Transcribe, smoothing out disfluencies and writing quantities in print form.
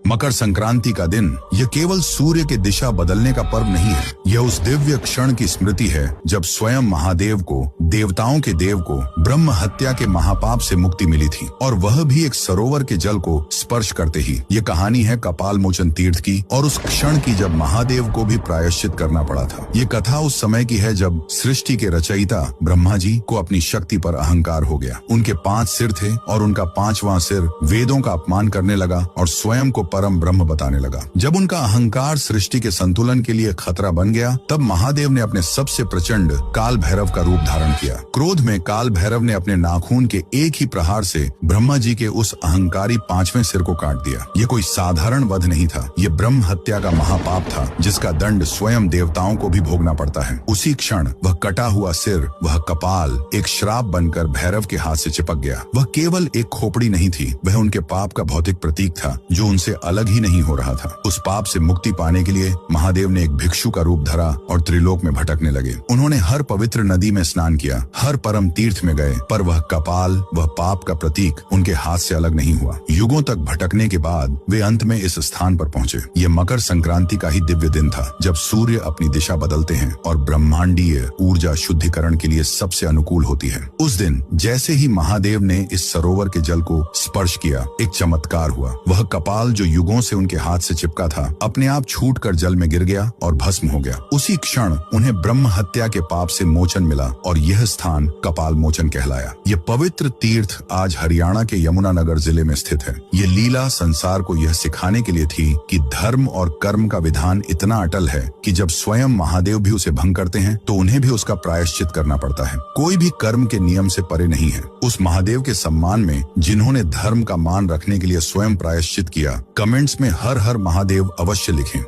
मकर संक्रांति का दिन यह केवल सूर्य के दिशा बदलने का पर्व नहीं है, यह उस दिव्य क्षण की स्मृति है जब स्वयं महादेव को, देवताओं के देव को, ब्रह्म हत्या के महापाप से मुक्ति मिली थी, और वह भी एक सरोवर के जल को स्पर्श करते ही। ये कहानी है कपाल मोचन तीर्थ की और उस क्षण की जब महादेव को भी प्रायश्चित करना पड़ा था। ये कथा उस समय की है जब सृष्टि के रचयिता ब्रह्मा जी को अपनी शक्ति पर अहंकार हो गया। उनके 5 सिर थे और उनका 5वां सिर वेदों का अपमान करने लगा और स्वयं को परम ब्रह्म बताने लगा। जब उनका अहंकार सृष्टि के संतुलन के लिए खतरा बन गया, तब महादेव ने अपने सबसे प्रचंड काल भैरव का रूप धारण किया। क्रोध में काल भैरव ने अपने नाखून के एक ही प्रहार से ब्रह्मा जी के उस अहंकारी 5वें सिर को काट दिया। ये कोई साधारण वध नहीं था, ये ब्रह्म हत्या का महापाप था जिसका दंड स्वयं देवताओं को भी भोगना पड़ता है। उसी क्षण वह कटा हुआ सिर, वह कपाल एक श्राप बनकर भैरव के हाथ से चिपक गया। वह केवल एक खोपड़ी नहीं थी, वह उनके पाप का भौतिक प्रतीक था जो उनसे अलग ही नहीं हो रहा था। उस पाप से मुक्ति पाने के लिए महादेव ने एक भिक्षु का रूप धरा और त्रिलोक में भटकने लगे। उन्होंने हर पवित्र नदी में स्नान किया, हर परम तीर्थ में गए, पर वह कपाल, वह पाप का प्रतीक उनके हाथ से अलग नहीं हुआ। युगों तक भटकने के बाद वे अंत में इस स्थान पर पहुंचे। ये मकर संक्रांति का ही दिव्य दिन था जब सूर्य अपनी दिशा बदलते हैं और ब्रह्मांडीय ऊर्जा शुद्धिकरण के लिए सबसे अनुकूल होती है। उस दिन जैसे ही महादेव ने इस सरोवर के जल को स्पर्श किया, एक चमत्कार हुआ। वह कपाल जो युगों से उनके हाथ से चिपका था, अपने आप छूटकर जल में गिर गया और भस्म हो गया। उसी क्षण उन्हें ब्रह्म हत्या के पाप से मोचन मिला और यह स्थान कपाल मोचन कहलाया। यह पवित्र तीर्थ आज हरियाणा के यमुनानगर जिले में स्थित है। ये लीला संसार को यह सिखाने के लिए थी कि धर्म और कर्म का विधान इतना अटल है कि जब स्वयं महादेव भी उसे भंग करते हैं तो उन्हें भी उसका प्रायश्चित करना पड़ता है। कोई भी कर्म के नियम से परे नहीं है। उस महादेव के सम्मान में जिन्होंने धर्म का मान रखने के लिए स्वयं प्रायश्चित किया, कमेंट्स में हर हर महादेव अवश्य लिखें।